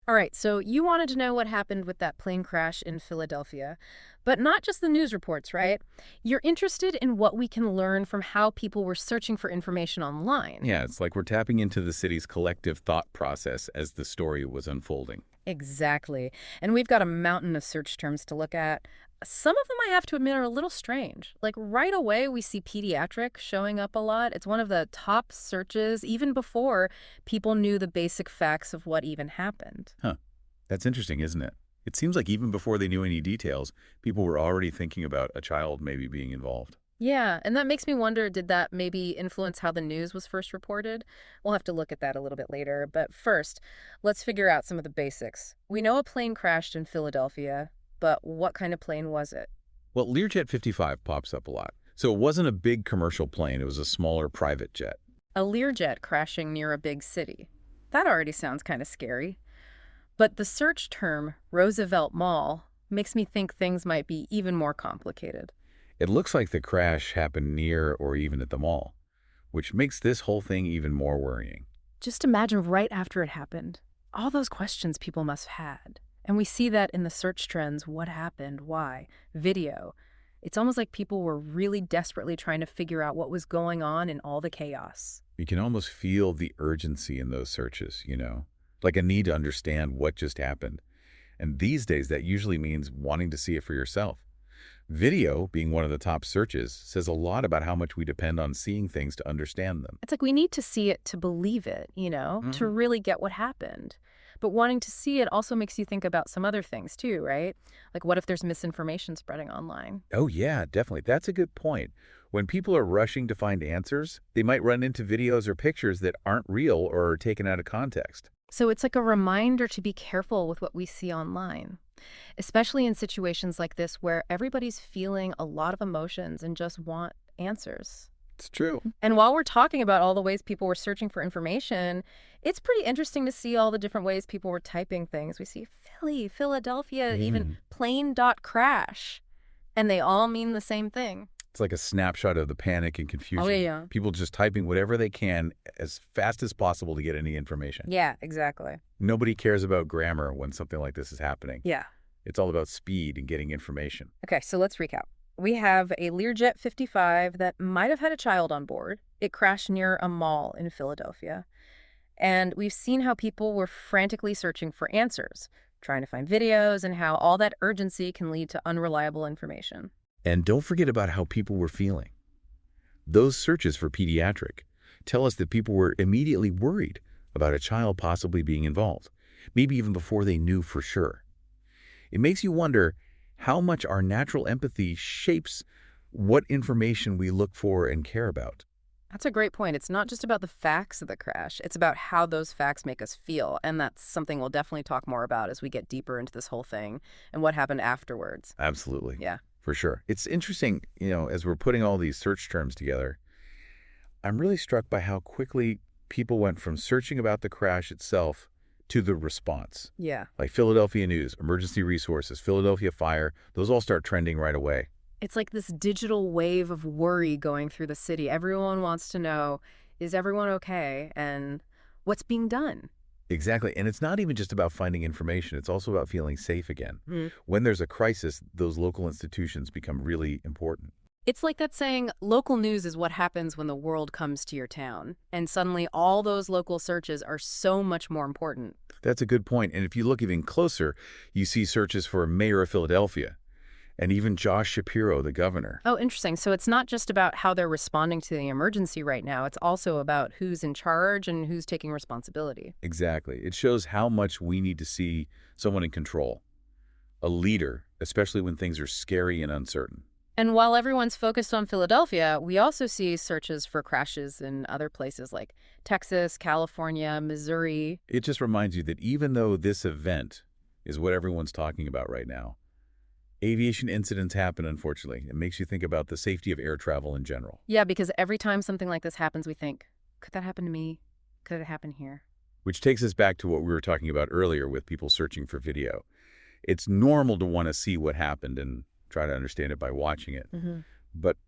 All right, so you wanted to know what happened with that plane crash in Philadelphia, but not just the news reports, right? You're interested in what we can learn from how people were searching for information online. Yeah, it's like we're tapping into the city's collective thought process as the story was unfolding. Exactly. And we've got a mountain of search terms to look at. Some of them, I have to admit, are a little strange. Like right away, we see pediatric showing up a lot. It's one of the top searches, even before people knew the basic facts of what even happened. Huh. That's interesting, isn't it? It seems like even before they knew any details, people were already thinking about a child maybe being involved. Yeah, and that makes me wonder, did that maybe influence how the news was first reported? We'll have to look at that a little bit later. But first, let's figure out some of the basics. We know a plane crashed in Philadelphia, but what kind of plane was it? Well, Learjet 55 pops up a lot. So it wasn't a big commercial plane, it was a smaller private jet. A Learjet crashing near a big city. That already sounds kind of scary. But the search term, Roosevelt Mall, makes me think things might be even more complicated. It looks like the crash happened near or even at the mall, which makes this whole thing even more worrying. Just imagine right after it happened. All those questions people must have had. And we see that in the search trends: what happened, why, video. It's almost like people were really desperately trying to figure out what was going on in all the chaos. You can almost feel the urgency in those searches, like a need to understand what just happened. And these days, that usually means wanting to see it for yourself. Video, being one of the top searches, says a lot about how much we depend on seeing things to understand them. It's like we need to see it to believe it, to really get what happened. But wanting to see it also makes you think about some other things too, right? Like what if there's misinformation spreading online? Oh, yeah, definitely. That's a good point. When people are rushing to find answers, they might run into videos or pictures that aren't real or are taken out of context. So it's like a reminder to be careful with what we see online, especially in situations like this where everybody's feeling a lot of emotions and just want answers. It's true. And while we're talking about all the ways people were searching for information, it's pretty interesting to see all the different ways people were typing things. We see Philly, Philadelphia, even plane.crash, and they all mean the same thing. It's like a snapshot of the panic and confusion. Oh, yeah. People just typing whatever they can as fast as possible to get any information. Yeah, exactly. Nobody cares about grammar when something like this is happening. Yeah. It's all about speed and getting information. Okay, so let's recap. We have a Learjet 55 that might have had a child on board. It crashed near a mall in Philadelphia. And we've seen how people were frantically searching for answers, trying to find videos, and how all that urgency can lead to unreliable information. And don't forget about how people were feeling. Those searches for pediatric tell us that people were immediately worried about a child possibly being involved, maybe even before they knew for sure. It makes you wonder how much our natural empathy shapes what information we look for and care about. That's a great point. It's not just about the facts of the crash. It's about how those facts make us feel. And that's something we'll definitely talk more about as we get deeper into this whole thing and what happened afterwards. Absolutely. Yeah. For sure. It's interesting, as we're putting all these search terms together, I'm really struck by how quickly people went from searching about the crash itself to the response. Yeah. Like Philadelphia News, emergency resources, Philadelphia Fire, those all start trending right away. It's like this digital wave of worry going through the city. Everyone wants to know, is everyone okay? And what's being done? Exactly. And it's not even just about finding information. It's also about feeling safe again. Mm. When there's a crisis, those local institutions become really important. It's like that saying, local news is what happens when the world comes to your town. And suddenly all those local searches are so much more important. That's a good point. And if you look even closer, you see searches for Mayor of Philadelphia and even Josh Shapiro, the governor. Oh, interesting. So it's not just about how they're responding to the emergency right now. It's also about who's in charge and who's taking responsibility. Exactly. It shows how much we need to see someone in control, a leader, especially when things are scary and uncertain. And while everyone's focused on Philadelphia, we also see searches for crashes in other places like Texas, California, Missouri. It just reminds you that even though this event is what everyone's talking about right now, aviation incidents happen, unfortunately. It makes you think about the safety of air travel in general. Yeah, because every time something like this happens, we think, could that happen to me? Could it happen here? Which takes us back to what we were talking about earlier with people searching for video. It's normal to want to see what happened and try to understand it by watching it. Mm-hmm. But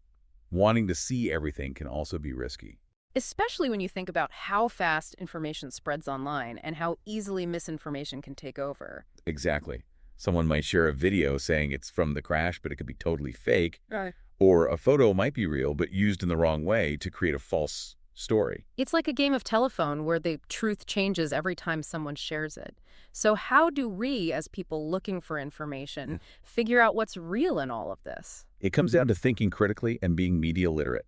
wanting to see everything can also be risky. Especially when you think about how fast information spreads online and how easily misinformation can take over. Exactly. Someone might share a video saying it's from the crash, but it could be totally fake. Right. Or a photo might be real, but used in the wrong way to create a false story. It's like a game of telephone where the truth changes every time someone shares it. So how do we, as people looking for information, figure out what's real in all of this? It comes down to thinking critically and being media literate.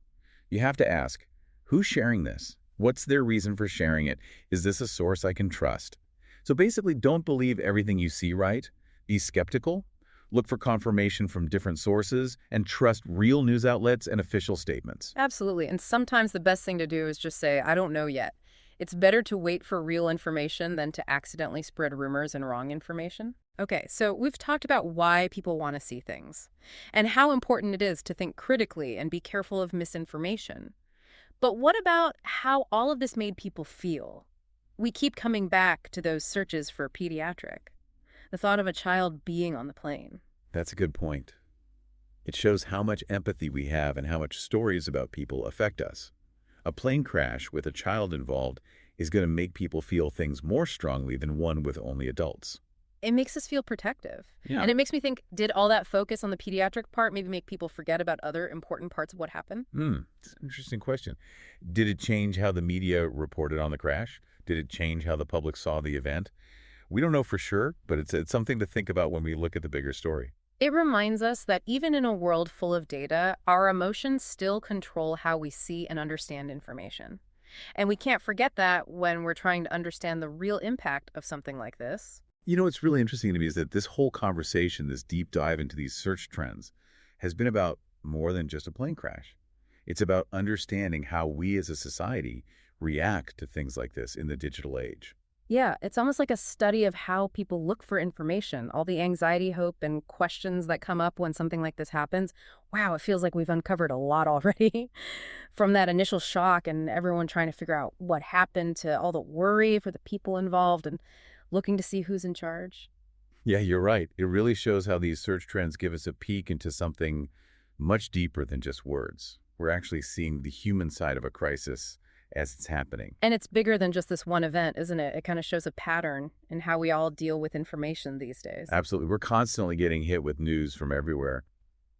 You have to ask, who's sharing this? What's their reason for sharing it? Is this a source I can trust? So basically, don't believe everything you see, right? Be skeptical, look for confirmation from different sources, and trust real news outlets and official statements. Absolutely. And sometimes the best thing to do is just say, I don't know yet. It's better to wait for real information than to accidentally spread rumors and wrong information. Okay, so we've talked about why people want to see things and how important it is to think critically and be careful of misinformation. But what about how all of this made people feel? We keep coming back to those searches for pediatric, the thought of a child being on the plane. That's a good point. It shows how much empathy we have and how much stories about people affect us. A plane crash with a child involved is going to make people feel things more strongly than one with only adults. It makes us feel protective. Yeah. And it makes me think, did all that focus on the pediatric part maybe make people forget about other important parts of what happened? It's an interesting question. Did it change how the media reported on the crash? Did it change how the public saw the event? We don't know for sure, but it's something to think about when we look at the bigger story. It reminds us that even in a world full of data, our emotions still control how we see and understand information. And we can't forget that when we're trying to understand the real impact of something like this. You know, what's really interesting to me is that this whole conversation, this deep dive into these search trends, has been about more than just a plane crash. It's about understanding how we as a society react to things like this in the digital age. Yeah, it's almost like a study of how people look for information, all the anxiety, hope, and questions that come up when something like this happens. Wow, it feels like we've uncovered a lot already. From that initial shock and everyone trying to figure out what happened to all the worry for the people involved and looking to see who's in charge. Yeah, you're right. It really shows how these search trends give us a peek into something much deeper than just words. We're actually seeing the human side of a crisis as it's happening. And it's bigger than just this one event, isn't it? It kind of shows a pattern in how we all deal with information these days. Absolutely. We're constantly getting hit with news from everywhere.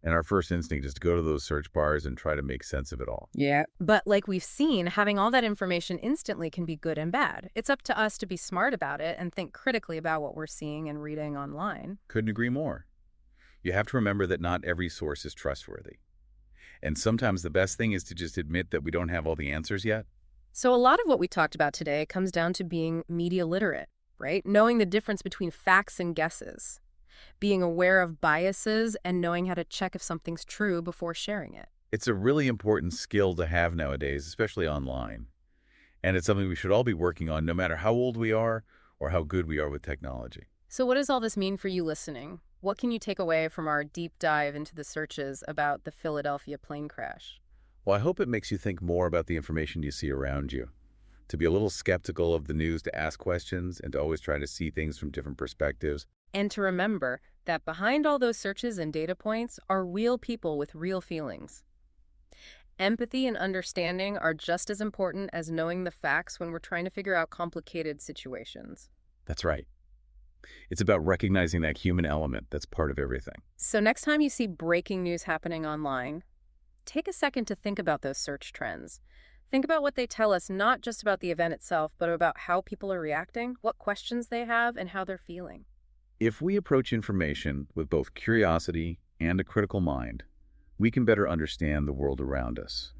And our first instinct is to go to those search bars and try to make sense of it all. Yeah. But like we've seen, having all that information instantly can be good and bad. It's up to us to be smart about it and think critically about what we're seeing and reading online. Couldn't agree more. You have to remember that not every source is trustworthy. And sometimes the best thing is to just admit that we don't have all the answers yet. So a lot of what we talked about today comes down to being media literate, right? Knowing the difference between facts and guesses, being aware of biases, and knowing how to check if something's true before sharing it. It's a really important skill to have nowadays, especially online. And it's something we should all be working on no matter how old we are or how good we are with technology. So what does all this mean for you listening? What can you take away from our deep dive into the searches about the Philadelphia plane crash? Well, I hope it makes you think more about the information you see around you, to be a little skeptical of the news, to ask questions, and to always try to see things from different perspectives. And to remember that behind all those searches and data points are real people with real feelings. Empathy and understanding are just as important as knowing the facts when we're trying to figure out complicated situations. That's right. It's about recognizing that human element that's part of everything. So next time you see breaking news happening online, take a second to think about those search trends. Think about what they tell us, not just about the event itself, but about how people are reacting, what questions they have, and how they're feeling. If we approach information with both curiosity and a critical mind, we can better understand the world around us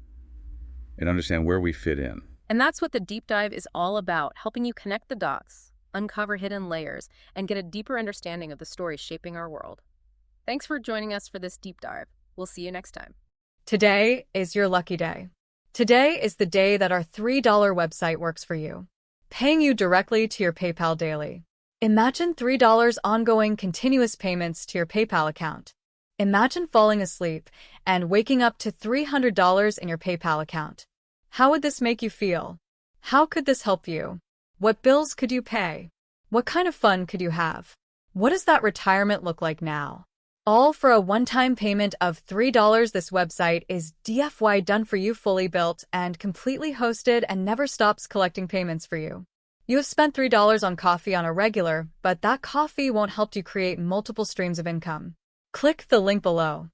and understand where we fit in. And that's what the deep dive is all about, helping you connect the dots, uncover hidden layers, and get a deeper understanding of the stories shaping our world. Thanks for joining us for this deep dive. We'll see you next time. Today is your lucky day. Today is the day that our $3 website works for you, paying you directly to your PayPal daily. Imagine $3 ongoing continuous payments to your PayPal account. Imagine falling asleep and waking up to $300 in your PayPal account. How would this make you feel? How could this help you? What bills could you pay? What kind of fun could you have? What does that retirement look like now? All for a one-time payment of $3. This website is DFY done for you, fully built and completely hosted, and never stops collecting payments for you. You have spent $3 on coffee on a regular, but that coffee won't help you create multiple streams of income. Click the link below.